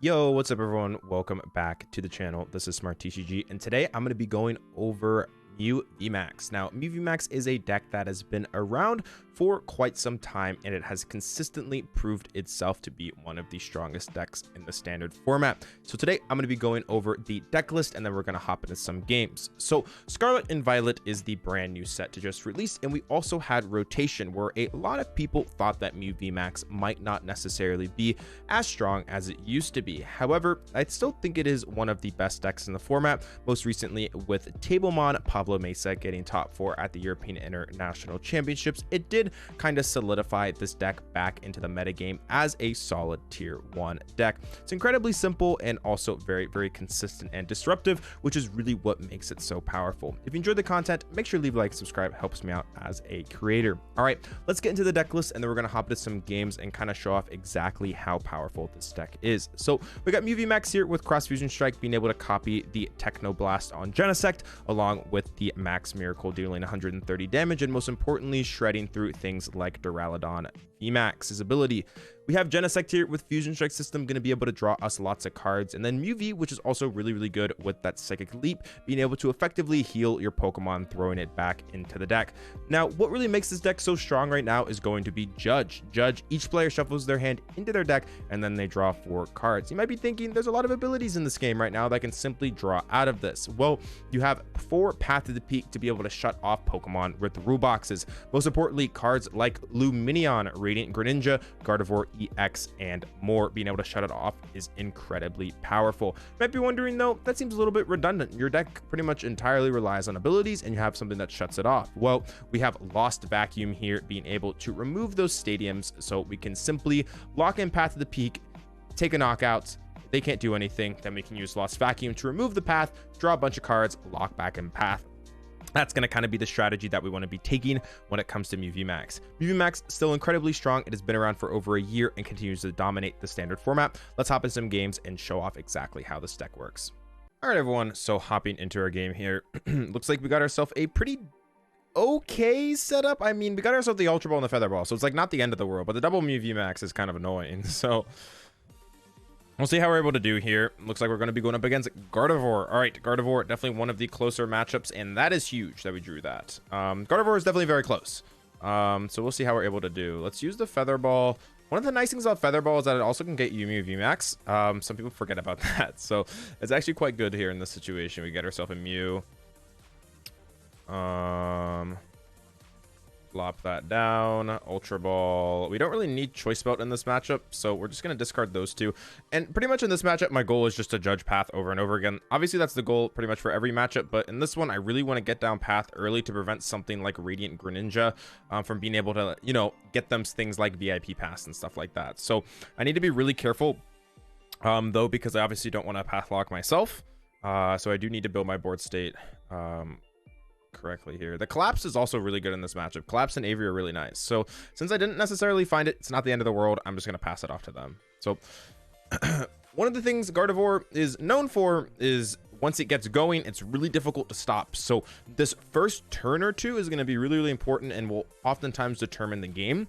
Yo, what's up everyone? Welcome back to the channel. This is Smart TCG, and today I'm going to be going over Mew VMAX. Now, Mew VMAX is a deck that has been around for quite some time, and it has consistently proved itself to be one of the strongest decks in the standard format. So today I'm going to be going over the deck list, and then we're going to hop into some games. So Scarlet and Violet is the brand new set to just release, and we also had rotation, where a lot of people thought that Mew VMAX might not necessarily be as strong as it used to be. However, I still think it is one of the best decks in the format, most recently with Tablemon Pablo Mesa getting top 4 at the European International Championships. It did kind of solidify this deck back into the metagame as a solid tier 1 deck. It's incredibly simple and also very, very consistent and disruptive, which is really what makes it so powerful. If you enjoyed the content, make sure to leave a like, subscribe, it helps me out as a creator. All right, let's get into the deck list, and then we're going to hop into some games and kind of show off exactly how powerful this deck is. So we got Mew VMAX here with Cross Fusion Strike being able to copy the Techno Blast on Genesect, along with the Max Miracle dealing 130 damage, and most importantly, shredding through things like Duraludon VMAX's ability. We have Genesect here with Fusion Strike system going to be able to draw us lots of cards, and then Mew V, which is also really, really good with that Psychic Leap, being able to effectively heal your Pokemon, throwing it back into the deck. Now, what really makes this deck so strong right now is going to be Judge. Each player shuffles their hand into their deck, and then they draw 4 cards. You might be thinking there's a lot of abilities in this game right now that can simply draw out of this. Well, you have 4 Path to the Peak to be able to shut off Pokemon with the rule boxes. Most importantly, cards like Lumineon, Radiant Greninja, Gardevoir EX, and more. Being able to shut it off is incredibly powerful. You might be wondering though, that seems a little bit redundant. Your deck pretty much entirely relies on abilities, and you have something that shuts it off. Well, we have Lost Vacuum here being able to remove those stadiums, so we can simply lock in Path to the Peak, take a knockout. They can't do anything, then we can use Lost Vacuum to remove the path, draw a bunch of cards, lock back in path. That's going to kind of be the strategy that we want to be taking when it comes to Mew VMAX. Mew VMAX still incredibly strong. It has been around for over a year and continues to dominate the standard format. Let's hop in some games and show off exactly how this deck works. All right, everyone. So hopping into our game here, looks like we got ourselves a pretty okay setup. I mean, we got ourselves the Ultra Ball and the Feather Ball, so it's like not the end of the world, but the double Mew VMAX is kind of annoying. So we'll see how we're able to do here. Looks like we're going to be going up against Gardevoir. All right, Gardevoir, definitely one of the closer matchups, and that is huge that we drew that. Gardevoir is definitely very close. So we'll see how we're able to do. Let's use the Feather Ball. One of the nice things about Feather Ball is that it also can get you Mew VMAX. Some people forget about that. So it's actually quite good here in this situation. We get ourselves a Mew. Flop that down. Ultra Ball. We don't really need Choice Belt in this matchup, so we're just going to discard those two. And pretty much in this matchup, my goal is just to judge path over and over again. Obviously, that's the goal pretty much for every matchup, but in this one, I really want to get down path early to prevent something like Radiant Greninja from being able to, you know, get them things like VIP Pass and stuff like that. So I need to be really careful, though, because I obviously don't want to path lock myself. So I do need to build my board state correctly here. The Collapse is also really good in this matchup. Collapse and Avery are really nice. So since I didn't necessarily find it, it's not the end of the world. I'm just going to pass it off to them. So one of the things Gardevoir is known for is once it gets going, it's really difficult to stop. So this first turn or two is going to be really, really important and will oftentimes determine the game.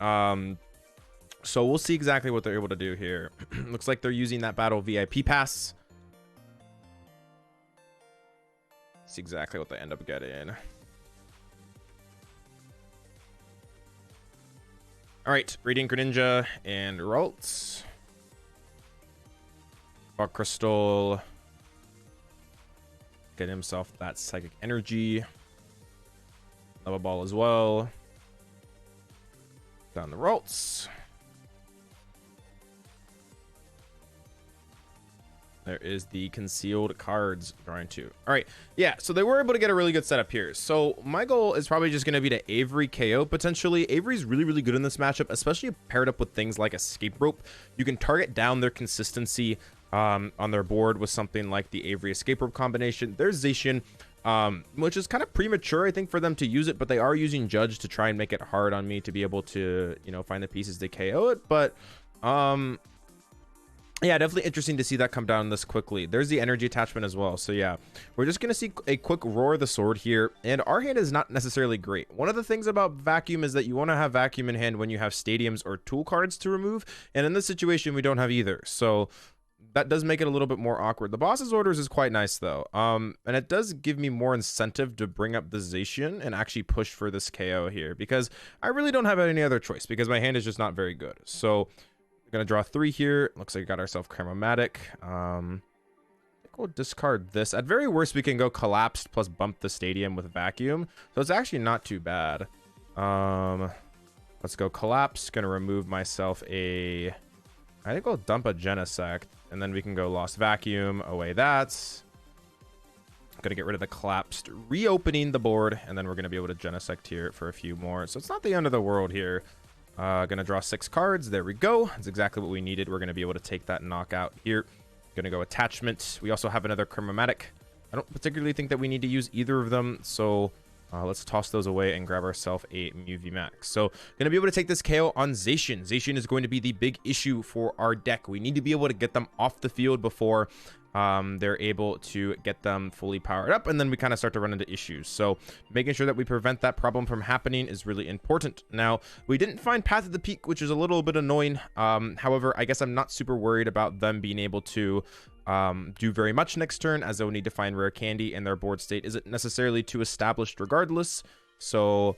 So we'll see exactly what they're able to do here. Looks like they're using that Battle VIP Pass. See exactly what they end up getting. All right, Radiant Greninja and Ralts. Rock Crystal. Get himself that Psychic Energy. Lava Ball as well. Down the Ralts. There is the concealed cards drawing 2. All right, yeah, so they were able to get a really good setup here. So my goal is probably just going to be to Avery KO potentially. Avery's really, really good in this matchup, especially paired up with things like Escape Rope. You can target down their consistency on their board with something like the Avery Escape Rope combination. There's Zacian, which is kind of premature, I think, for them to use it, but they are using Judge to try and make it hard on me to be able to, you know, find the pieces to KO it. But yeah, definitely interesting to see that come down this quickly. There's the energy attachment as well. So yeah, we're just going to see a quick Roar of the Sword here. And our hand is not necessarily great. One of the things about Vacuum is that you want to have Vacuum in hand when you have stadiums or tool cards to remove. And in this situation, we don't have either. So that does make it a little bit more awkward. The boss's orders is quite nice though. And it does give me more incentive to bring up the Zacian and actually push for this KO here, because I really don't have any other choice because my hand is just not very good. So we're gonna draw 3 here. Looks like we got ourselves Cram-o-matic. I think we'll discard this. At very worst, we can go Collapsed plus bump the Stadium with Vacuum. So it's actually not too bad. Let's go Collapse. Gonna remove myself a... I think I'll dump a Genesect, and then we can go Lost Vacuum, away that's. Gonna get rid of the Collapsed, reopening the board, and then we're gonna be able to Genesect here for a few more. So it's not the end of the world here. Gonna draw 6 cards. There we go. That's exactly what we needed. We're gonna be able to take that knockout here. Gonna go Attachment. We also have another Cram-o-matic. I don't particularly think that we need to use either of them, so let's toss those away and grab ourselves a Mew VMAX. So gonna be able to take this KO on Zacian. Zacian is going to be the big issue for our deck. We need to be able to get them off the field before they're able to get them fully powered up, and then we kind of start to run into issues. So making sure that we prevent that problem from happening is really important. Now, we didn't find Path of the Peak, which is a little bit annoying. However, I guess I'm not super worried about them being able to do very much next turn, as they'll need to find rare candy, and their board state isn't necessarily too established regardless. So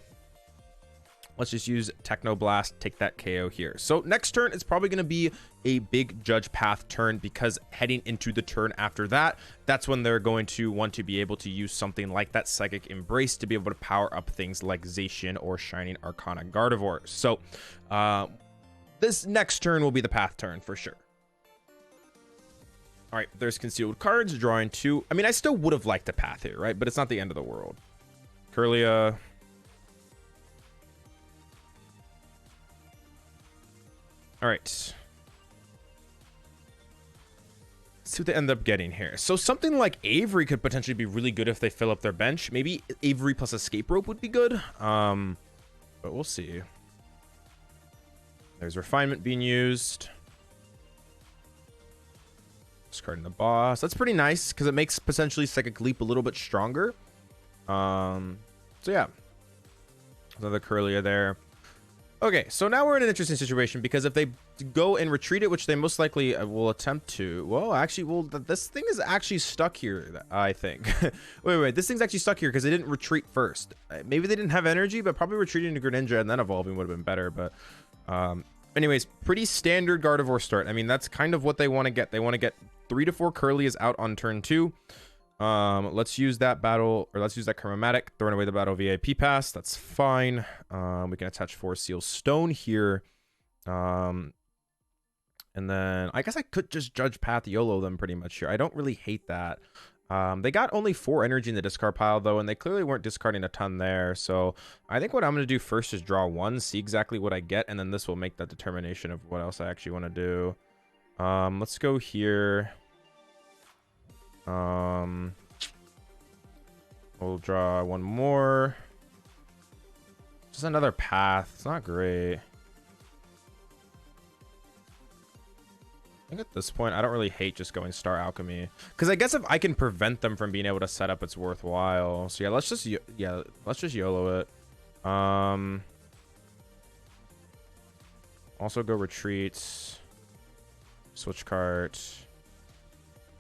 let's just use Techno Blast, take that KO here. So next turn is probably going to be a big Judge Path turn, because heading into the turn after that, that's when they're going to want to be able to use something like that Psychic Embrace to be able to power up things like Zacian or Shining Arcana Gardevoir. So this next turn will be the Path turn for sure. All right, there's concealed cards, drawing 2. I mean, I still would have liked a Path here, right? But it's not the end of the world. Kirlia. All right. Let's see what they end up getting here. So something like Avery could potentially be really good if they fill up their bench. Maybe Avery plus Escape Rope would be good. But we'll see. There's Refinement being used. Discarding the boss. That's pretty nice because it makes potentially Psychic Leap a little bit stronger. So yeah, another Kirlia there. Okay, so now we're in an interesting situation, because if they go and retreat it, which they most likely will attempt to, well, actually, well, this thing is actually stuck here, I think. wait, this thing's actually stuck here because they didn't retreat first. Maybe they didn't have energy, but probably retreating to Greninja and then evolving would have been better. But anyways, pretty standard Gardevoir start. I mean, that's kind of what they want to get. They want to get 3 to 4 Kirlias out on turn 2. Let's use that let's use that Cram-o-matic, throwing away the Battle VIP Pass. That's fine. We can attach 4 Seal Stone here. And then I guess I could just Judge Path YOLO them pretty much here. I don't really hate that. They got only 4 energy in the discard pile though, and they clearly weren't discarding a ton there. So I think what I'm going to do first is draw 1, see exactly what I get, and then this will make that determination of what else I actually want to do. Let's go here. We'll draw 1 more. Just another Path. It's not great. I think at this point, I don't really hate just going Star Alchemy, because I guess if I can prevent them from being able to set up, it's worthwhile. So yeah, let's just YOLO it. Also go retreats, switch cart,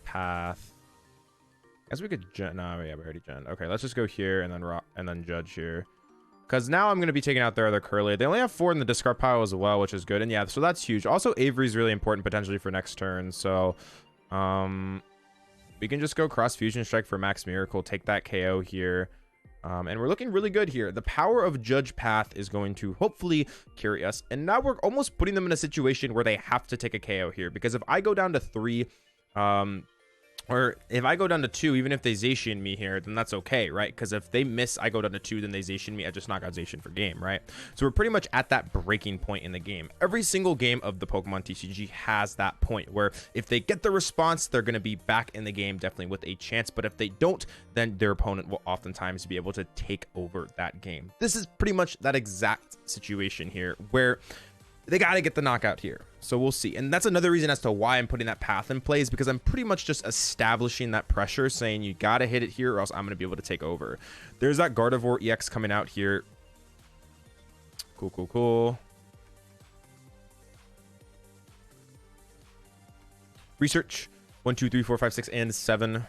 Path. I guess we could no, yeah, we already gen. Okay, let's just go here and then Judge here, because now I'm going to be taking out their other Kirlia. They only have 4 in the discard pile as well, which is good. And yeah, so that's huge. Also, Avery's really important potentially for next turn. So we can just go Cross Fusion Strike for Max Miracle, take that KO here. And we're looking really good here. The power of Judge Path is going to hopefully carry us. And now we're almost putting them in a situation where they have to take a KO here, because if I go down to 3, or if I go down to 2, even if they Zacian me here, then that's okay, right? Because if they miss, I go down to 2, then they Zacian me, I just knock out Zacian for game, right? So we're pretty much at that breaking point in the game. Every single game of the Pokemon TCG has that point where if they get the response, they're going to be back in the game, definitely with a chance. But if they don't, then their opponent will oftentimes be able to take over that game. This is pretty much that exact situation here, where they got to get the knockout here. So we'll see. And that's another reason as to why I'm putting that Path in place, because I'm pretty much just establishing that pressure, saying you got to hit it here or else I'm going to be able to take over. There's that Gardevoir EX coming out here. Cool. Research. 1, 2, 3, 4, 5, 6, and 7.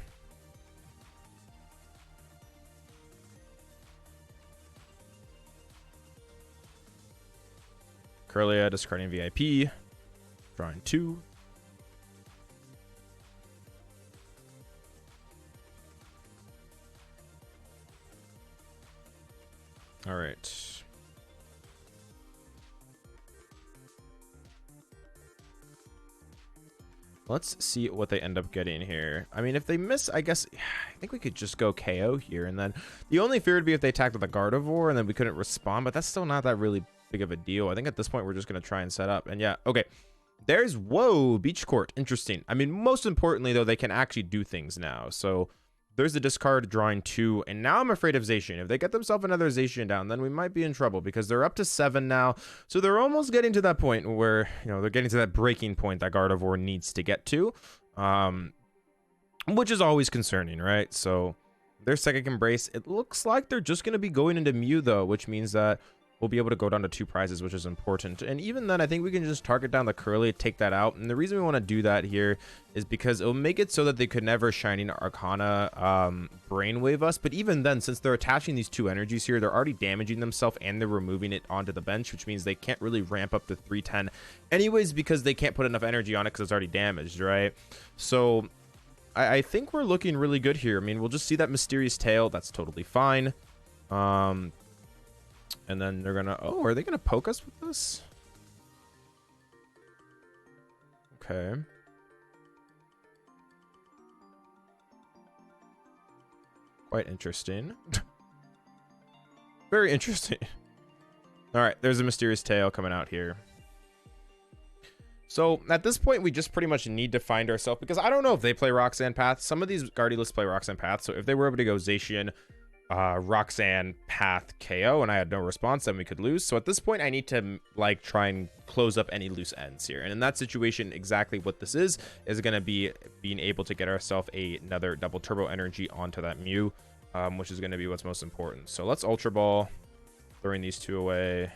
Curlia, discarding VIP. Drawing 2. All right. Let's see what they end up getting here. I mean, if they miss, I guess, I think we could just go KO here. And then the only fear would be if they attacked with a Gardevoir and then we couldn't respond. But that's still not that really big of a deal. I think at this point, we're just going to try and set up. And yeah, okay. There's, whoa, Beach Court. Interesting. I mean, most importantly, though, they can actually do things now. So there's the discard, drawing 2. And now I'm afraid of Zacian. If they get themselves another Zacian down, then we might be in trouble because they're up to 7 now. So they're almost getting to that point where, you know, they're getting to that breaking point that Gardevoir needs to get to, which is always concerning, right? So their Psychic Embrace, it looks like they're just going to be going into Mew, though, which means that we'll be able to go down to 2 prizes, which is important. And even then, I think we can just target down the Curly, take that out. And the reason we want to do that here is because it'll make it so that they could never Shining Arcana Brainwave us. But even then, since they're attaching these 2 energies here, they're already damaging themselves and they're removing it onto the bench, which means they can't really ramp up to 310 anyways because they can't put enough energy on it because it's already damaged, right? So I think we're looking really good here. I mean, we'll just see that Mysterious Tail. That's totally fine. And then they're gonna, oh, are they gonna poke us with this? Okay. Quite interesting. Very interesting. All right, there's a Mysterious Tail coming out here. So at this point, we just pretty much need to find ourselves, because I don't know if they play Roxanne Path. Some of these Guardy lists play Roxanne Path. So if they were able to go Zacian, Roxanne Path KO, and I had no response, then we could lose. So at this point, I need to like try and close up any loose ends here. And in that situation, exactly what this is going to be being able to get ourselves another double turbo energy onto that Mew, which is going to be what's most important. So let's Ultra Ball, throwing these 2 away.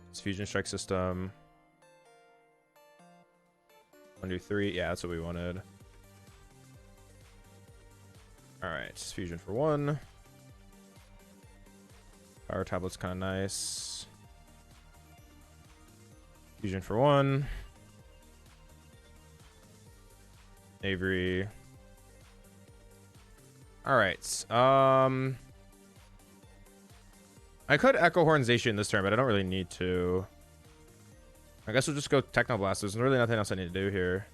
It's Fusion Strike system. 1, 2, 3. Yeah, that's what we wanted. All right, Fusion for 1. Power Tablet's kind of nice. Fusion for 1. Avery. All right. I could Echo Horn Zacian this turn, but I don't really need to. I guess we'll just go Techno Blast. There's really nothing else I need to do here.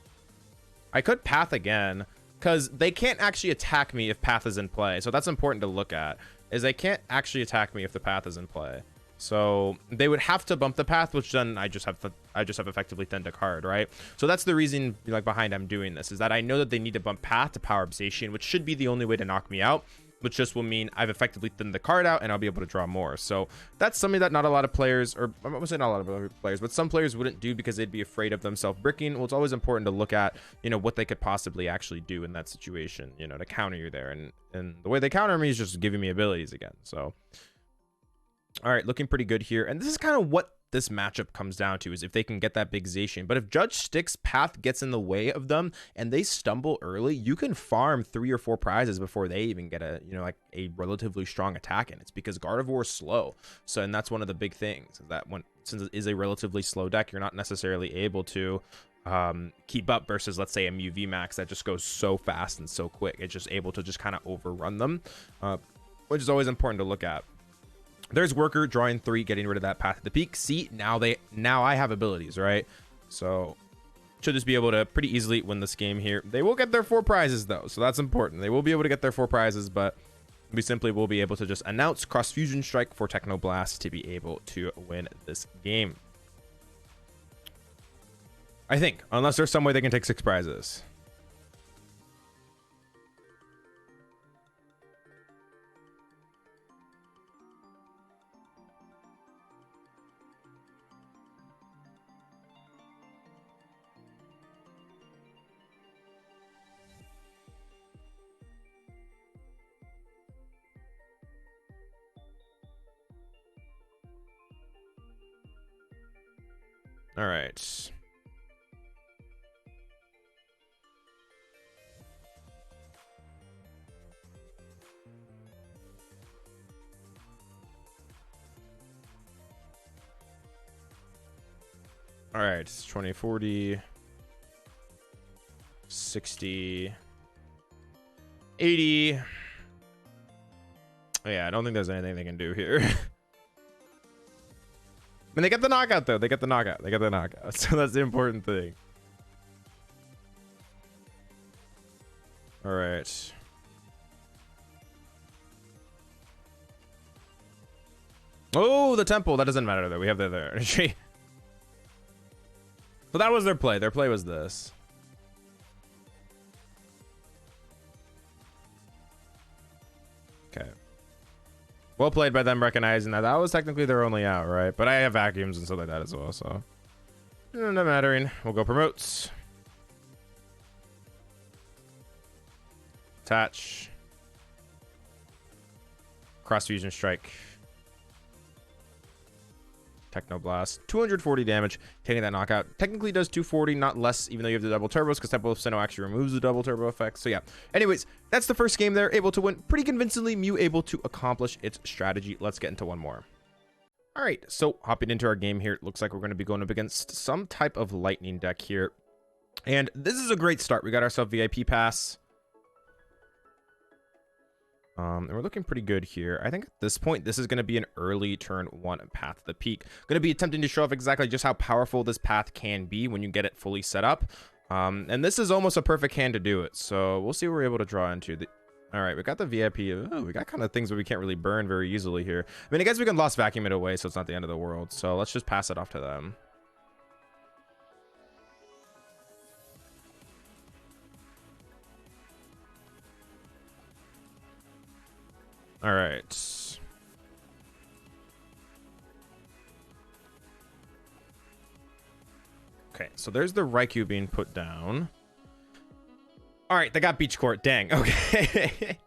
I could Path again, because they can't actually attack me if Path is in play. So that's important to look at, is they can't actually attack me if the Path is in play. So they would have to bump the Path, which then I just have effectively thinned a card, right? So that's the reason like behind I'm doing this, is that I know that they need to bump Path to power up Zacian, which should be the only way to knock me out, which just will mean I've effectively thinned the card out and I'll be able to draw more. So that's something that not a lot of players, or I'm not saying not a lot of players, but some players wouldn't do because they'd be afraid of themselves bricking. Well, it's always important to look at, you know, what they could possibly actually do in that situation, you know, to counter you there. And the way they counter me is just giving me abilities again. So, all right, looking pretty good here. And this is kind of what this matchup comes down to, is if they can get that big Zacian. But if Judge Stick's Path gets in the way of them and they stumble early, you can farm 3 or 4 prizes before they even get a, you know, like a relatively strong attack in. It's because Gardevoir is slow. So, and that's one of the big things, is that since it is a relatively slow deck, you're not necessarily able to keep up versus, let's say, a Mew VMAX that just goes so fast and so quick. It's just able to just kind of overrun them, which is always important to look at. There's Worker, drawing 3, getting rid of that Path to the Peak. See, now I have abilities, right? So should just be able to pretty easily win this game here. They will get their 4 prizes though, so that's important. They will be able to get their 4 prizes, but we simply will be able to just announce Cross Fusion Strike for Techno Blast to be able to win this game. I think, unless there's some way they can take 6 prizes. All right. All right, 20, 40, 60, 80. Yeah, I don't think there's anything they can do here. I mean, they get the knockout, though. They get the knockout. They get the knockout. So that's the important thing. All right. Oh, the temple. That doesn't matter, though. We have the other energy. So that was their play. Their play was this. Okay. Well played by them recognizing that that was technically their only out, right? But I have vacuums and stuff like that as well, so no mattering. We'll go promotes. Attach. Cross fusion strike. Techno Blast. 240 damage, taking that knockout. Technically does 240, not less, even though you have the double turbos, because Temple of Sinnoh actually removes the double turbo effect. So yeah. Anyways, that's the first game there. Able to win pretty convincingly. Mew able to accomplish its strategy. Let's get into one more. All right, so hopping into our game here, it looks like we're going to be going up against some type of lightning deck here. And this is a great start. We got ourselves VIP Pass. And we're looking pretty good here. I think at this point, this is going to be an early turn 1 path to the peak. Going to be attempting to show off exactly just how powerful this path can be when you get it fully set up. And this is almost a perfect hand to do it. So we'll see what we're able to draw into. All right, we got the VIP. Oh, we got kind of things that we can't really burn very easily here. I mean, I guess we can Lost Vacuum it away, so it's not the end of the world. So let's just pass it off to them. All right. Okay, so there's the Raikou being put down. All right, they got Beach Court. Dang. Okay.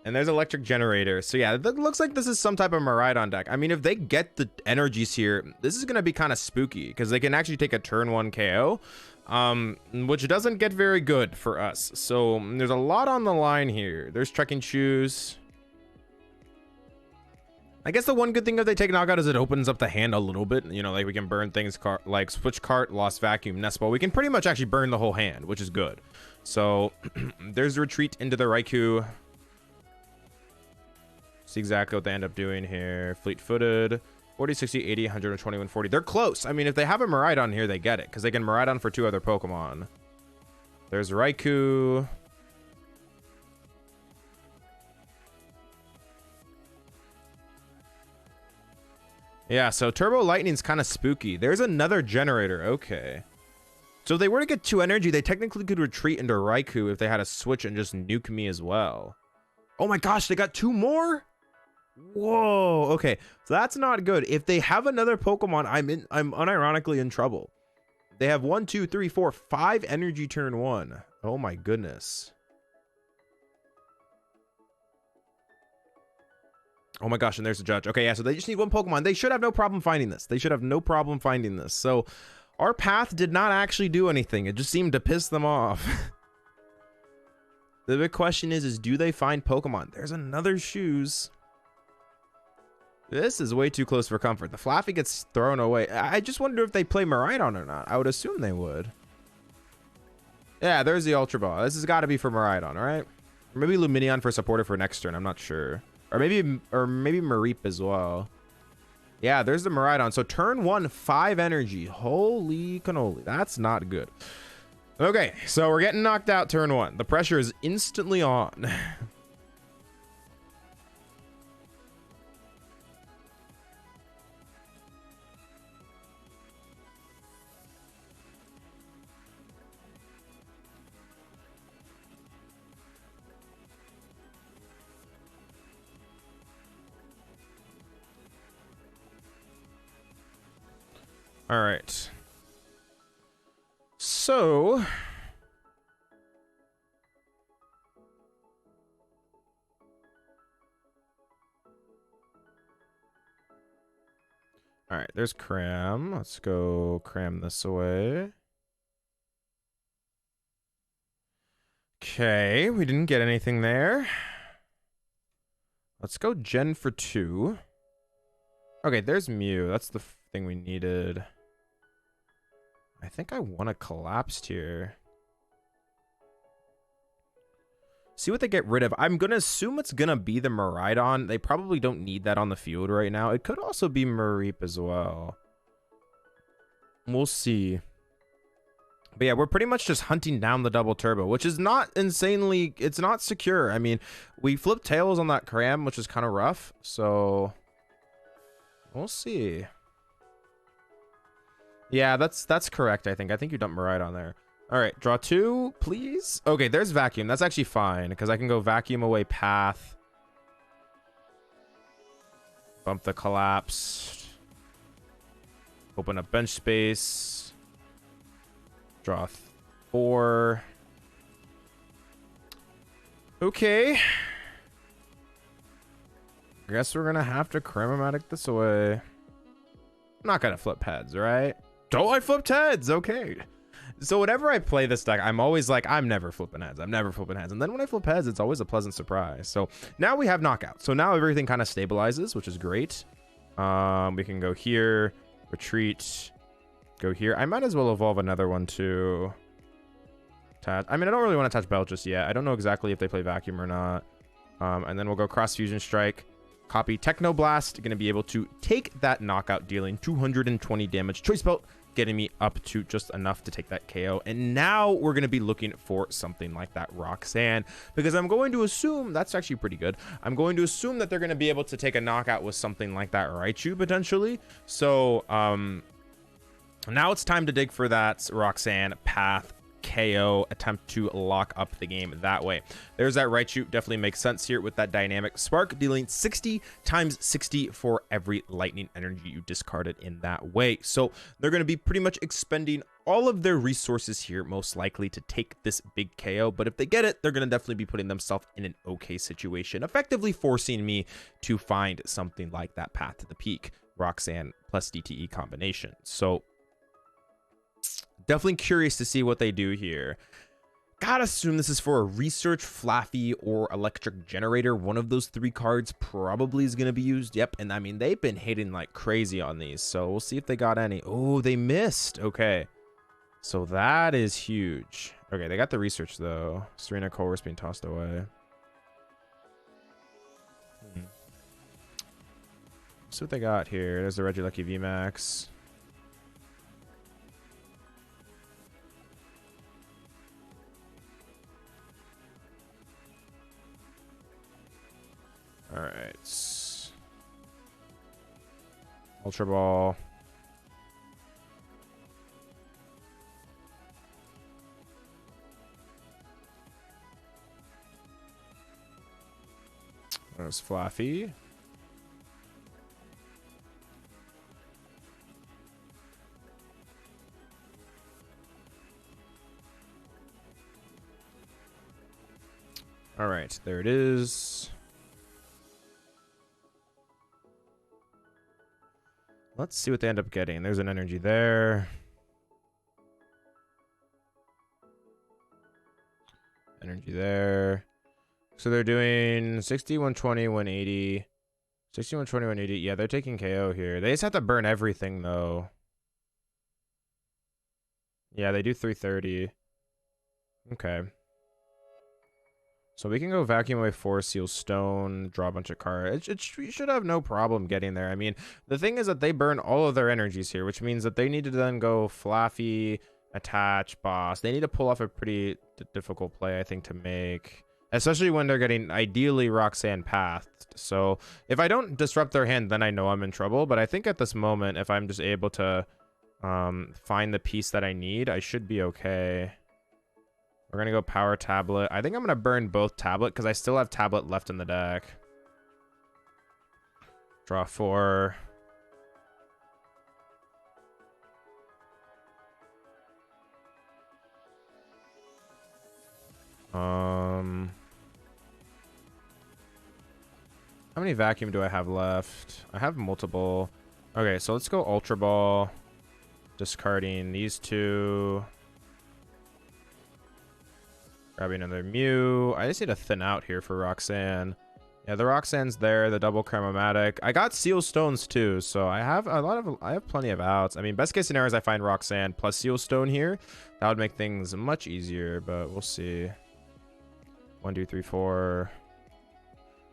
And there's Electric Generator. So yeah, it looks like this is some type of Miraidon deck. I mean, if they get the energies here, this is going to be kind of spooky because they can actually take a turn 1 KO, which doesn't get very good for us. So there's a lot on the line here. There's Trekking Shoes. I guess the one good thing if they take knockout is it opens up the hand a little bit. You know, like we can burn things like Switch Cart, Lost Vacuum, Nest Ball. We can pretty much actually burn the whole hand, which is good. So there's a retreat into the Raikou. See exactly what they end up doing here. Fleet-footed. 40, 60, 80, 120, 140. They're close. I mean, if they have a Miraidon here, they get it. Because they can Miraidon for 2 other Pokemon. There's Raikou. Yeah, so Turbo Lightning's kind of spooky. There's another generator. Okay. So if they were to get 2 energy, they technically could retreat into Raikou if they had a switch and just nuke me as well. Oh my gosh, they got 2 more? Whoa. Okay, so that's not good. If they have another Pokemon, I'm unironically in trouble. They have 1, 2, 3, 4, 5 energy turn 1. Oh my goodness. Oh my gosh, and there's the Judge. Okay, yeah, so they just need 1 Pokemon. They should have no problem finding this. They should have no problem finding this. So our path did not actually do anything. It just seemed to piss them off. The big question is do they find Pokemon? There's another Shoes. This is way too close for comfort. The Flaffy gets thrown away. I just wonder if they play Miraidon or not. I would assume they would. Yeah, there's the Ultra Ball. This has got to be for Miraidon, all right? Or maybe Luminion for supporter for next turn. I'm not sure. Or maybe Mareep as well. Yeah, there's the Miraidon. So turn 1, 5 energy. Holy cannoli. That's not good. Okay, so we're getting knocked out turn 1. The pressure is instantly on. All right. So All right, there's Cram. Let's go Cram this way. Okay, we didn't get anything there. Let's go Gen for 2. Okay, there's Mew. That's the thing we needed. I think I want a Collapsed here. See what they get rid of. I'm going to assume it's going to be the Miraidon. They probably don't need that on the field right now. It could also be Mareep as well. We'll see. But yeah, we're pretty much just hunting down the double turbo, which is not insanely... It's not secure. I mean, we flipped tails on that Cram, which is kind of rough. So, we'll see. Yeah, that's correct, I think. I think you dumped Miraidon there. All right, draw 2, please. Okay, there's Vacuum. That's actually fine, because I can go Vacuum away Path. Bump the Collapsed. Open up bench space. Draw 4. Okay. I guess we're going to have to Cram-o-matic this away. I'm not going to flip heads, right? Don't I flip heads? Okay. So whenever I play this deck, I'm always like, I'm never flipping heads. I'm never flipping heads. And then when I flip heads, it's always a pleasant surprise. So now we have knockout. So now everything kind of stabilizes, which is great. We can go here, retreat, go here. I might as well evolve another one too. I mean, I don't really want to touch Belt just yet. I don't know exactly if they play Vacuum or not. And then we'll go Cross Fusion Strike. Copy Technoblast. Going to be able to take that knockout, dealing 220 damage. Choice Belt getting me up to just enough to take that KO. And now we're going to be looking for something like that Roxanne, because I'm going to assume that's actually pretty good. I'm going to assume that they're going to be able to take a knockout with something like that Raichu potentially. So now it's time to dig for that Roxanne Path KO, attempt to lock up the game that way. There's that Raichu. Definitely makes sense here with that dynamic spark, dealing 60 times 60 for every lightning energy you discarded in that way. So they're going to be pretty much expending all of their resources here, most likely, to take this big KO. But if they get it, they're going to definitely be putting themselves in an okay situation, effectively forcing me to find something like that Path to the Peak Roxanne plus DTE combination. So definitely curious to see what they do here. Gotta assume this is for a Research, Flaffy, or Electric Generator. One of those 3 cards probably is going to be used. Yep, and I mean, they've been hitting like crazy on these, so we'll see if they got any. Oh, they missed. Okay, so that is huge. Okay, they got the Research, though. Serena Chorus being tossed away. See what they got here. There's the Regilucky VMAX. All right. Ultra Ball. There's Fluffy. All right, there it is. Let's see what they end up getting. There's an energy there. Energy there. So they're doing 60, 120, 180. 60, 120, 180. Yeah, they're taking KO here. They just have to burn everything, though. Yeah, they do 330. Okay. So we can go Vacuum away 4, Seal Stone, draw a bunch of cards. You should have no problem getting there. I mean, the thing is that they burn all of their energies here, which means that they need to then go Flaffy, attach, boss. They need to pull off a pretty difficult play, I think, to make, especially when they're getting ideally Roxanne pathed. So if I don't disrupt their hand, then I know I'm in trouble. But I think at this moment, if I'm just able to find the piece that I need, I should be okay. We're going to go Power Tablet. I think I'm going to burn both Tablet because I still have Tablet left in the deck. Draw 4. How many Vacuum do I have left? I have multiple. Okay, so let's go Ultra Ball. Discarding these two. Grabbing another Mew. I just need to thin out here for Roxanne. Yeah, the Roxanne's there. The double Cram-o-matic. I got Seal Stones too, so I have plenty of outs. I mean, best case scenario is I find Roxanne plus Seal Stone here. That would make things much easier, but we'll see. 1, 2, 3, 4.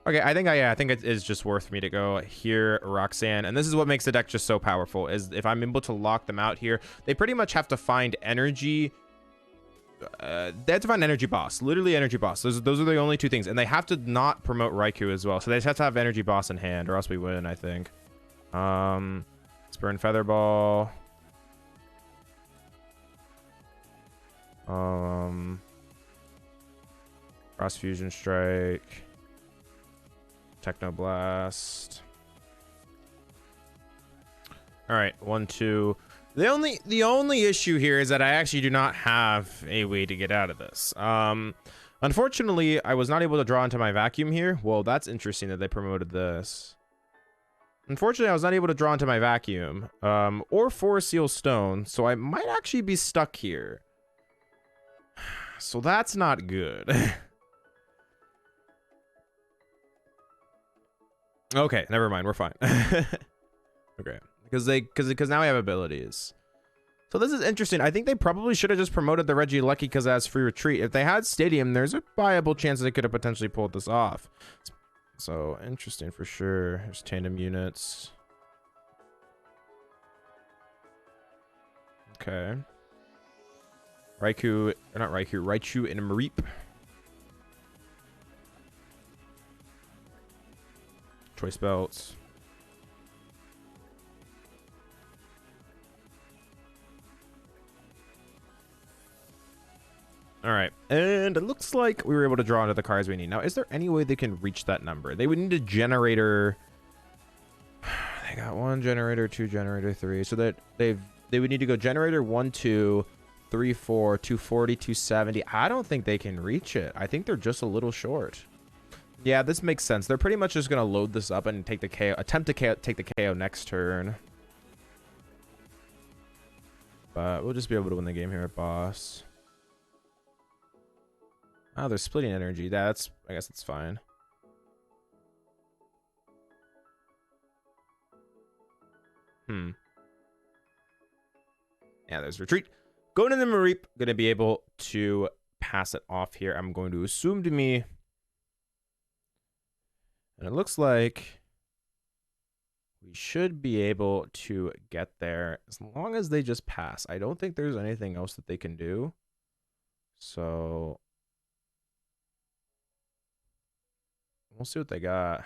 Okay, I think it is just worth me to go here, Roxanne. And this is what makes the deck just so powerful, is if I'm able to lock them out here, they pretty much have to find energy. They have to find energy boss, literally energy boss. Those are the only two things, and they have to not promote Raikou as well. So they just have to have energy boss in hand, or else we win, I think. Let's burn Feather Ball. Cross Fusion Strike. Techno Blast. All right, 1, 2. The only issue here is that I actually do not have a way to get out of this. Unfortunately, I was not able to draw into my vacuum here. Well, that's interesting that they promoted this. Unfortunately, I was not able to draw into my vacuum or for Seal Stone, so I might actually be stuck here. So that's not good. Okay, never mind. We're fine. Okay, because now we have abilities. So this is interesting. I think they probably should have just promoted the Reggie Lucky because it has free retreat. If they had Stadium, there's a viable chance they could have potentially pulled this off. So interesting for sure. There's tandem units. Okay. Raichu and Mareep. Choice belts. All right, and it looks like we were able to draw into the cards we need. Now, is there any way they can reach that number? They would need a generator. They got 1 generator, 2 generator, 3. So that they would need to go generator 1, 2, 3, 4, 240, 270. I don't think they can reach it. I think they're just a little short. Yeah, this makes sense. They're pretty much just gonna load this up and take the KO, attempt to take the KO next turn. But we'll just be able to win the game here at boss. Oh, they're splitting energy. I guess that's fine. Yeah, there's retreat. Going into Mareep, gonna be able to pass it off here. I'm going to assume to me. And it looks like we should be able to get there as long as they just pass. I don't think there's anything else that they can do. So we'll see what they got.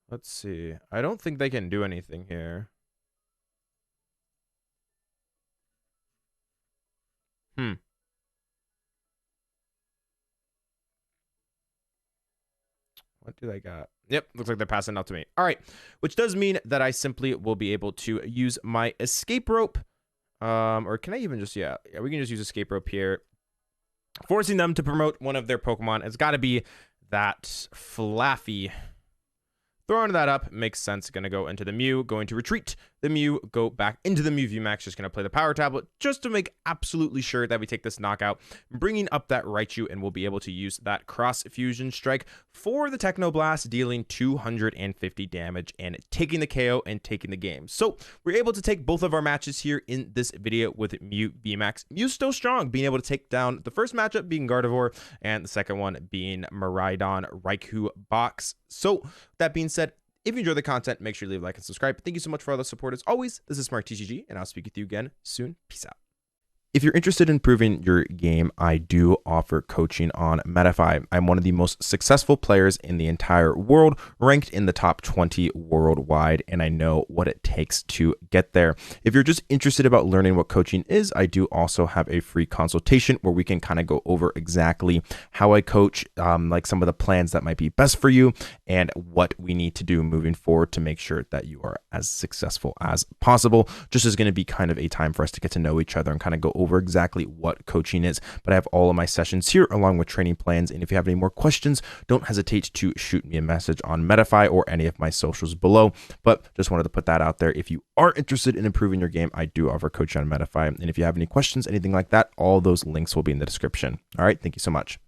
Let's see. I don't think they can do anything here. What do they got? Yep, looks like they're passing out to me. All right, which does mean that I simply will be able to use my escape rope. Or can I even just, yeah, we can just use escape rope here. Forcing them to promote one of their Pokemon. It's got to be that Flaffy. Throwing that up makes sense. Going to go into the Mew, going to retreat the Mew, go back into the Mew VMAX. Just going to play the Power Tablet just to make absolutely sure that we take this knockout, bringing up that Raichu, and we'll be able to use that Cross Fusion Strike for the Techno Blast, dealing 250 damage and taking the KO and taking the game. So we're able to take both of our matches here in this video with Mew VMAX. Mew's still strong, being able to take down the first matchup being Gardevoir and the second one being Miraidon Raikou box. So that being said, if you enjoy the content, make sure you leave a like and subscribe. Thank you so much for all the support as always. This is Smart TCG, and I'll speak with you again soon. Peace out. If you're interested in improving your game, I do offer coaching on Metafy. I'm one of the most successful players in the entire world, ranked in the top 20 worldwide, and I know what it takes to get there. If you're just interested about learning what coaching is, I do also have a free consultation where we can kind of go over exactly how I coach, like some of the plans that might be best for you and what we need to do moving forward to make sure that you are as successful as possible. Just is going to be kind of a time for us to get to know each other and kind of go over exactly what coaching is, but I have all of my sessions here along with training plans. And if you have any more questions, don't hesitate to shoot me a message on Metafy or any of my socials below. But just wanted to put that out there. If you are interested in improving your game, I do offer coaching on Metafy. And if you have any questions, anything like that, all those links will be in the description. All right, thank you so much.